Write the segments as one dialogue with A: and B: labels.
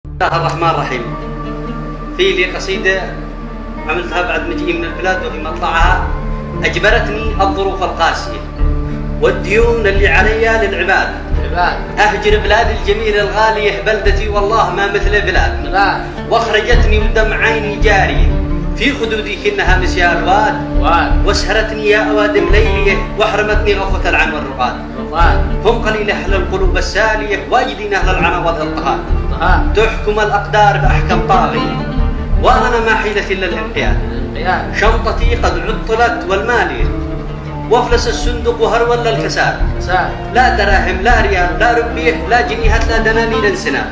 A: بسم الله الرحمن الرحيم. في لي قصيدة عملتها بعد مجيئي من البلاد وفي مطلعها. أجبرتني الظروف القاسية والديون اللي علي للعباد، أهجر بلادي الجميلة الغالية، بلدتي والله ما مثل بلاد. واخرجتني ودمع عيني جارية في خدودي كأنها مسيال واد، واسهرتني يا أوادم ليلية واحرمتني غفوة العن والرقاد. هم قليل أهل القلوب السالية واجدين أهل العنا والاضطهاد، تحكم الأقدار بأحكام طاغية وأنا ما حيلتي إلا الانقياد. شنطتي قد عطلت والمالية وافلس الصندوق وهرول الكساد، لا دراهم لا ريال لا ربية لا جنيهات لا دنانير انسناد.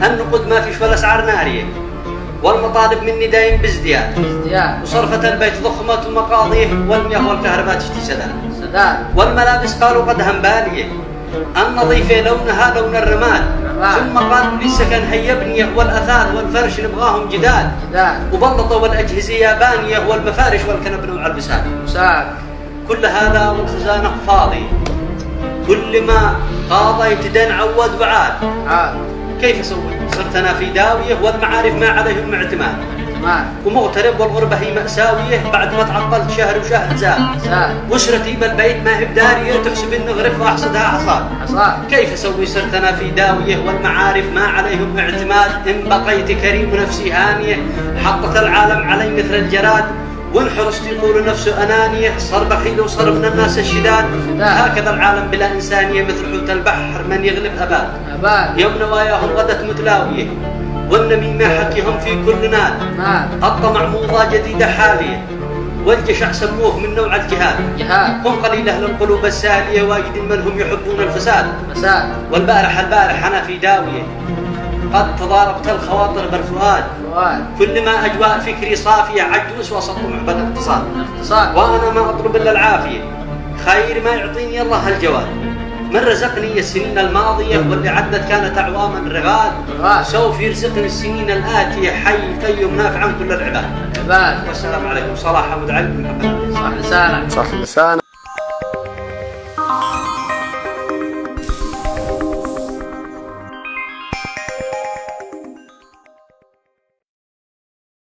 A: النقود ما فيش ولا اسعار نارية والمطالب مني دايم بازدياد، وصرفة البيت ضخمة ومقاضيه والمياه والكهرباء تشتي سداد. والملابس قالوا قد همبالية النظيفة لونها لون الرماد، ثم قالوا لي السكن هيا بنية والأثاث والفرش نبغاهم جداد، وبلطوا والأجهزة يابانية والمفارش والكنب نوع البساد. كل هذا والخزانة فاضي، كل ما قاضيت دين عود وعاد. كيف أسوي؟ صرت أنا في داوية والمعارف ما عليهم اعتماد، ومغترب والغربة هي مأساوية بعد ما تعطلت شهر وشهر زاد. وأسرتي بالبيت ما هي بدارية تحسب إن غرف وأحصدها حصاد. كيف أسوي؟ صرت أنا في داوية والمعارف ما عليهم اعتماد، إن بقيت كريم ونفسي هانية حطت العالم علي مثل الجراد، وانحرصت يقول نفسه أنانية صار بخيل وصار من الناس الشداد. هكذا العالم بلا إنسانية مثل حوت البحر من يغلب أباد. يوم نواياهم غدت متلاوية والنميمة حكيهم في كل ناد، الطمع موضة جديدة حالية والجشع سموه من نوع الجهاد. هم قليل أهل القلوب السالية واجد من هم يحبون الفساد. والبارح أنا في داوية قد تضاربت الخواطر بالفؤاد، كل ما أجواء فكري صافية عجوز وسط محبط اقتصاد. وأنا ما أطلب إلا العافية خير ما يعطيني الله الجواد. من رزقني السنين الماضية واللي عدت كانت أعواما رغاد، سوف يرزقني السنين الآتية حي قيوم نافعا كل العباد. والسلام عليكم. صلاح أبو دعي محمد.
B: صح لسانك.